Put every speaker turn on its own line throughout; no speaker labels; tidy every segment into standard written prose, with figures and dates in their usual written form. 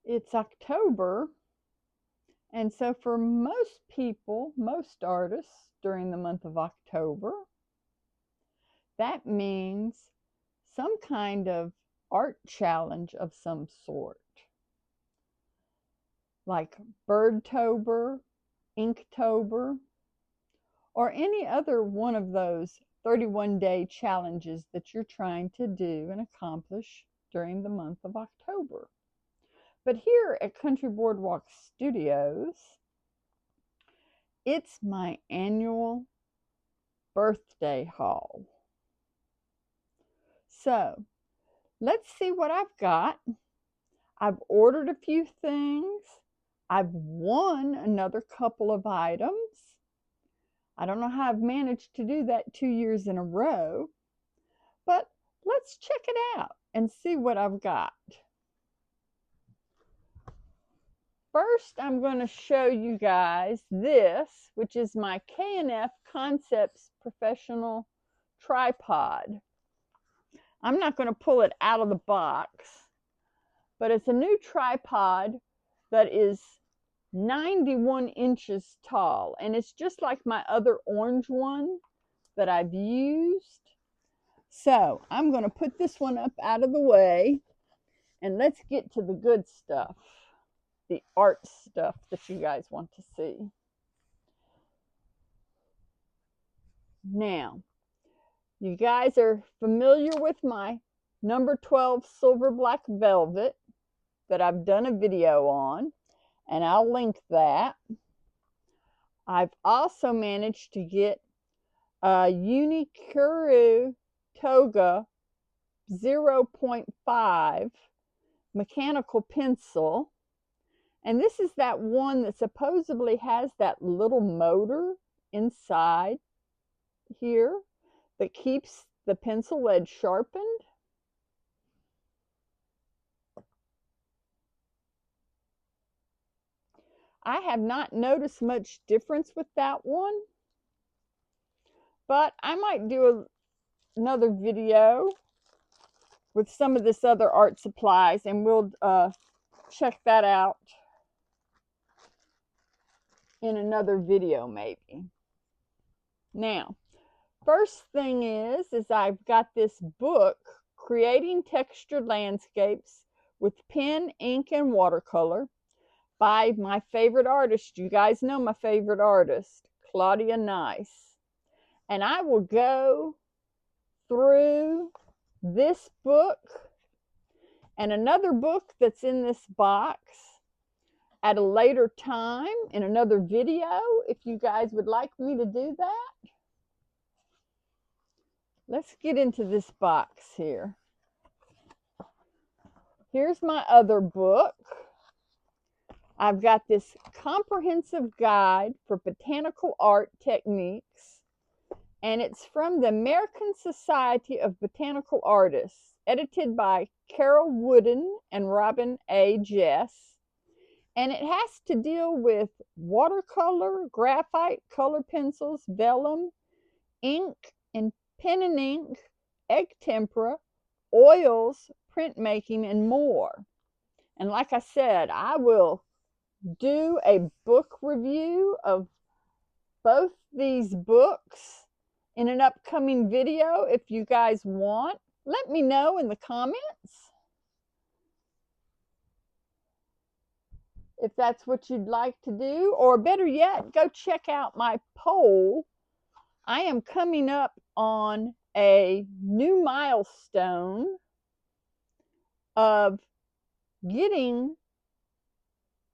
It's October, and so for most people, most artists during the month of October, that means some kind of art challenge of some sort, like Birdtober, Inktober, or any other one of those 31-day challenges that you're trying to do and accomplish during the month of October. But here at Country Boardwalk Studios, it's my annual birthday haul. So let's see what I've got. I've ordered a few things. I've won another couple of items. I don't know how I've managed to do that 2 years in a row, but let's check it out and see what I've got. First, I'm going to show you guys this, which is my K&F Concepts Professional Tripod. I'm not going to pull it out of the box, but it's a new tripod that is 91 inches tall, and it's just like my other orange one that I've used. So I'm going to put this one up out of the way, and let's get to the good stuff, the art stuff that you guys want to see. Now, you guys are familiar with my number 12 silver black velvet that I've done a video on, and I'll link that. I've also managed to get a Unikuru Toga 0.5 mechanical pencil, and this is that one that supposedly has that little motor inside here that keeps the pencil lead sharpened. I have not noticed much difference with that one, but I might do another video with some of this other art supplies, and we'll check that out in another video maybe. Now, first thing is I've got this book, Creating Textured Landscapes with Pen, Ink, and Watercolor, by my favorite artist. You guys know my favorite artist, Claudia Nice. And I will go through this book and another book that's in this box at a later time in another video, if you guys would like me to do that. Let's get into this box here. Here's my other book. I've got this comprehensive guide for botanical art techniques, and it's from the American Society of Botanical Artists, edited by Carol Wooden and Robin A. Jess. And it has to deal with watercolor, graphite, color pencils, vellum, ink, and pen and ink, egg tempera, oils, printmaking, and more. And like I said, I will do a book review of both these books in an upcoming video if you guys want. Let me know in the comments if that's what you'd like to do, or better yet, go check out my poll. I am coming up on a new milestone of getting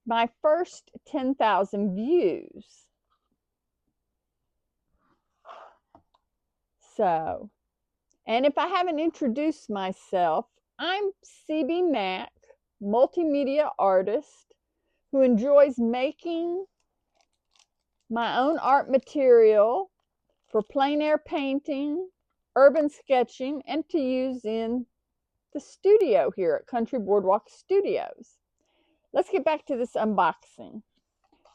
my first 10,000 views. So, and if I haven't introduced myself, I'm CB Mac, multimedia artist who enjoys making my own art material for plein air painting, urban sketching, and to use in the studio here at Country Boardwalk Studios. Let's get back to this unboxing.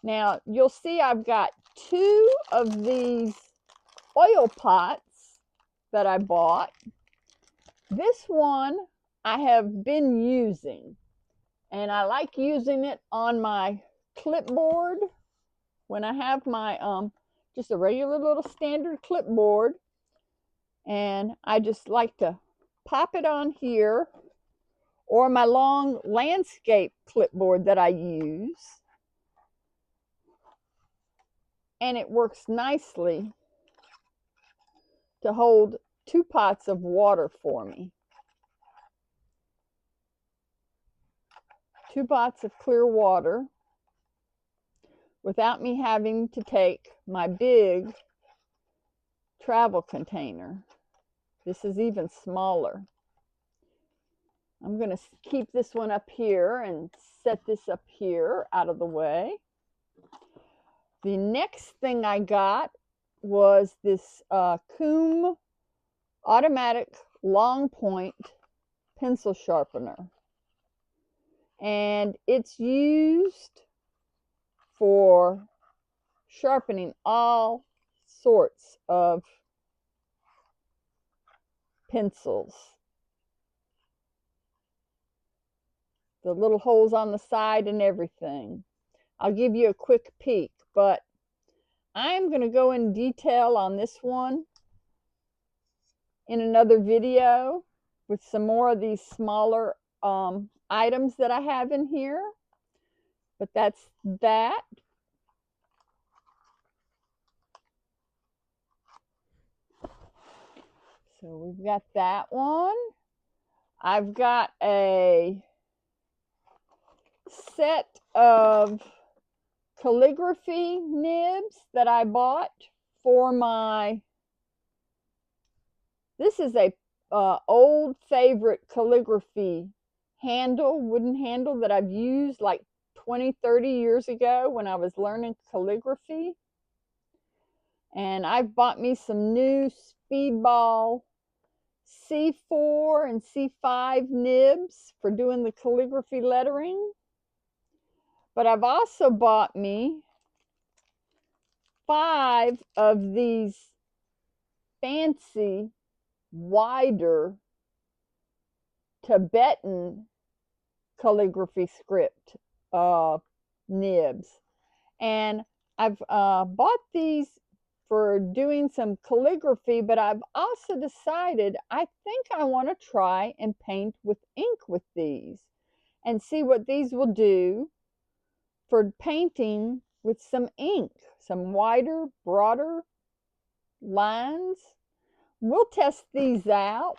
Now, you'll see I've got 2 of these oil pots that I bought. This one I have been using. And I like using it on my clipboard when I have my just a regular little standard clipboard. And I just like to pop it on here, or my long landscape clipboard that I use. And it works nicely to hold 2 pots of water for me. 2 pots of clear water without me having to take my big travel container. This is even smaller. I'm going to keep this one up here and set this up here out of the way. The next thing I got was this Coom automatic long point pencil sharpener. And it's used for sharpening all sorts of pencils. The little holes on the side and everything. I'll give you a quick peek, but I'm going to go in detail on this one in another video with some more of these smaller items that I have in here. But that's that. So we've got that one. I've got a set of calligraphy nibs that I bought for my, this is a old favorite calligraphy handle, wooden handle that I've used like 20, 30 years ago when I was learning calligraphy. And I've bought me some new Speedball C4 and C5 nibs for doing the calligraphy lettering. But I've also bought me 5 of these fancy, wider Tibetan calligraphy script nibs. And I've bought these for doing some calligraphy, but I've also decided I think I want to try and paint with ink with these and see what these will do for painting with some ink, some wider, broader lines. We'll test these out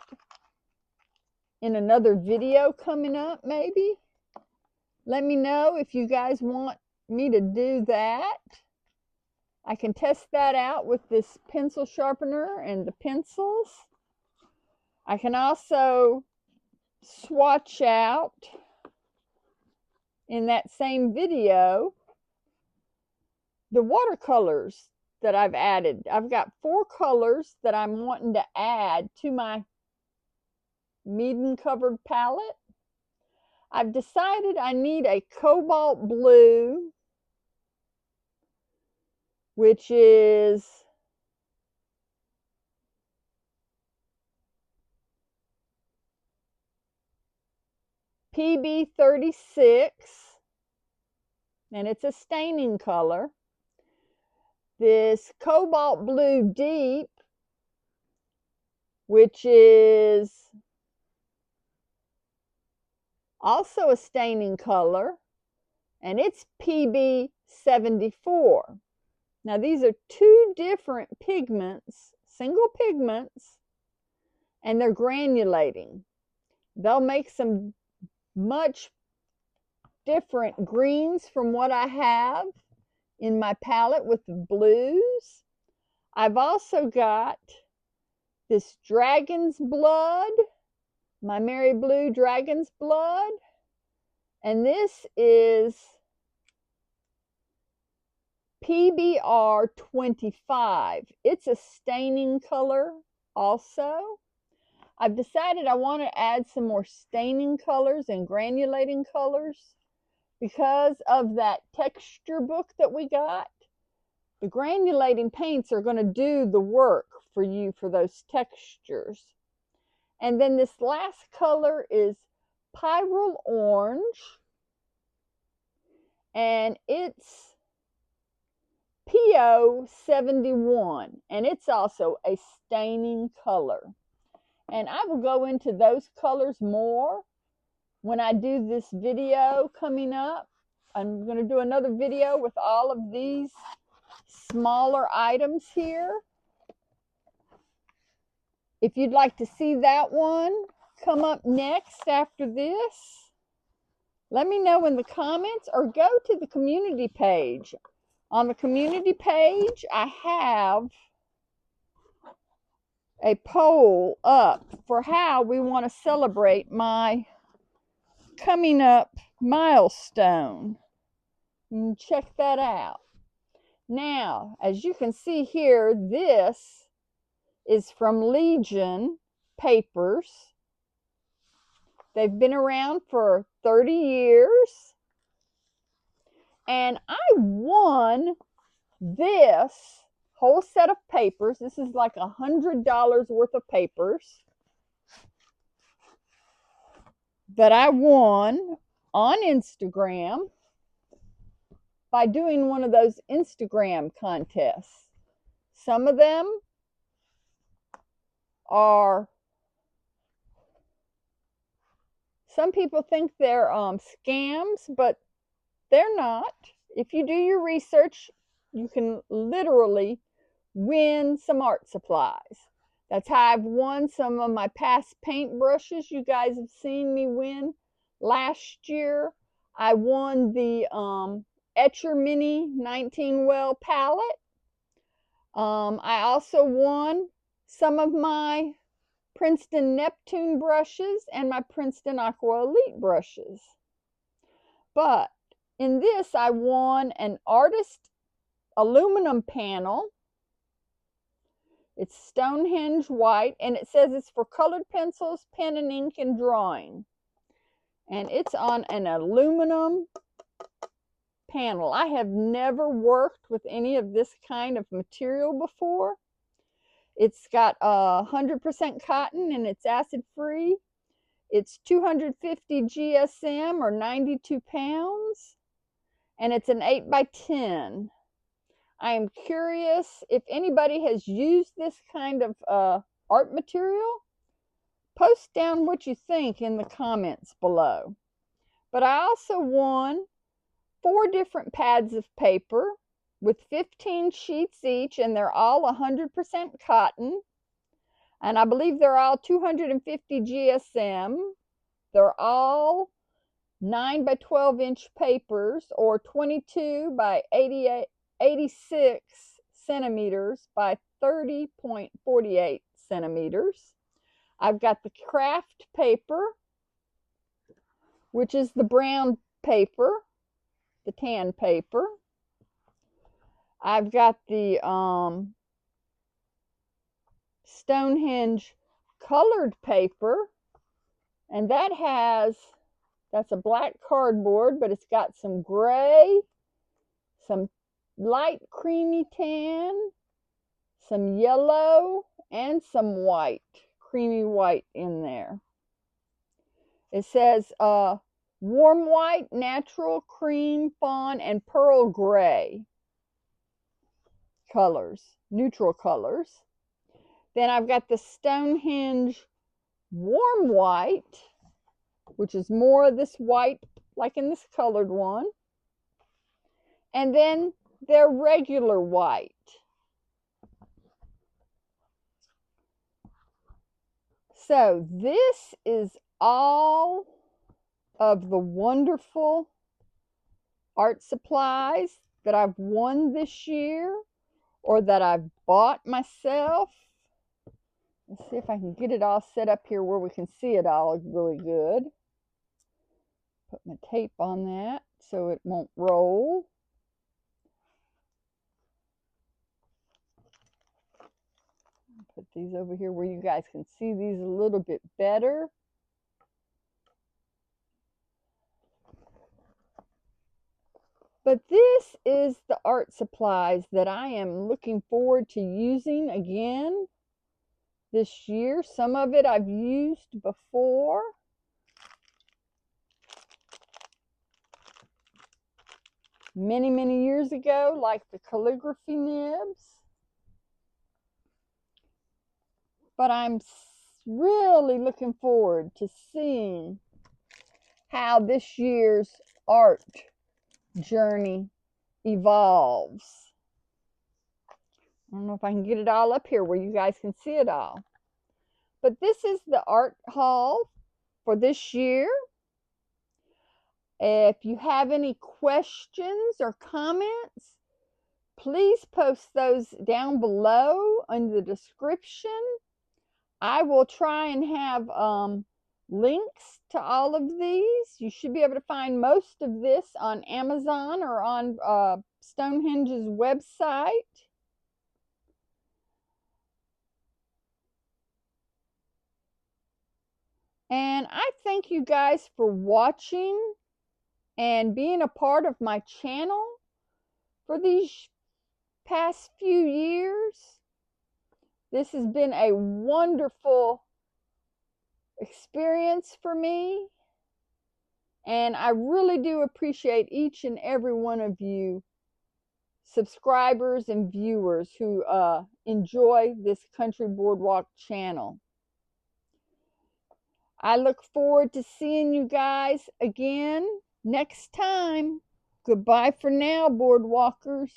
in another video coming up, maybe. Let me know if you guys want me to do that. I can test that out with this pencil sharpener and the pencils. I can also swatch out in that same video the watercolors that I've added. I've got 4 colors that I'm wanting to add to my Meeden covered palette. I've decided I need a Cobalt Blue, which is PB36, and it's a staining color. This Cobalt Blue Deep, which is also a staining color, and it's PB74. Now these are 2 different pigments, single pigments, and they're granulating. They'll make some much different greens from what I have in my palette with the blues. I've also got this Dragon's Blood, MaimeriBlu Dragon's Blood, and this is PBR25. It's a staining color also. I've decided I want to add some more staining colors and granulating colors because of that texture book that we got. The granulating paints are going to do the work for you for those textures. And then this last color is Pyrrole Orange. and it's PO71, and it's also a staining color. And I will go into those colors more when I do this video coming up. I'm going to do another video with all of these smaller items here. If you'd like to see that one come up next after this, let me know in the comments or go to the community page. On the community page, I have a poll up for how we want to celebrate my coming up milestone. You can check that out. Now, as you can see here, this is from Legion Papers. They've been around for 30 years. And I won this whole set of papers. This is like $100 worth of papers that I won on Instagram by doing one of those Instagram contests. Some of them are, some people think they're scams, but they're not. If you do your research, you can literally win some art supplies. That's how I've won some of my past paint brushes. You guys have seen me win. Last year, I won the Etcher Mini 19 well palette. I also won some of my Princeton Neptune brushes and my Princeton Aqua Elite brushes. But in this, I won an artist aluminum panel. It's Stonehenge white, and it says it's for colored pencils, pen and ink, and drawing. And it's on an aluminum panel. I have never worked with any of this kind of material before. It's got 100% cotton, and it's acid-free. It's 250 GSM, or 92 pounds, and it's an 8 by 10. I am curious if anybody has used this kind of art material. Post down what you think in the comments below. But I also won 4 different pads of paper with 15 sheets each, and they're all 100% cotton. And I believe they're all 250 GSM. They're all 9 by 12 inch papers, or 22 by 86 centimeters by 30.48 centimeters. I've got the craft paper, which is the brown paper, the tan paper. I've got the Stonehenge colored paper, and that's a black cardboard, but it's got some gray, some light creamy tan, some yellow, and some white, creamy white in there. It says warm white, natural, cream, fawn, and pearl gray colors, neutral colors. Then I've got the Stonehenge warm white, which is more of this white like in this colored one. And then their regular white. So this is all of the wonderful art supplies that I've won this year or that I've bought myself. Let's see if I can get it all set up here where we can see it all really good. Put my tape on that so it won't roll. Put these over here where you guys can see these a little bit better. But this is the art supplies that I am looking forward to using again this year. Some of it I've used before. many, many years ago, like the calligraphy nibs. But I'm really looking forward to seeing how this year's art journey evolves. I don't know if I can get it all up here where you guys can see it all. But this is the art haul for this year. If you have any questions or comments, please post those down below in the description. I will try and have links to all of these. You should be able to find most of this on Amazon or on Stonehenge's website. And I thank you guys for watching and being a part of my channel for these past few years. This has been a wonderful experience for me, and I really do appreciate each and every one of you subscribers and viewers who enjoy this Country Boardwalk channel. I look forward to seeing you guys again next time. Goodbye for now, Boardwalkers.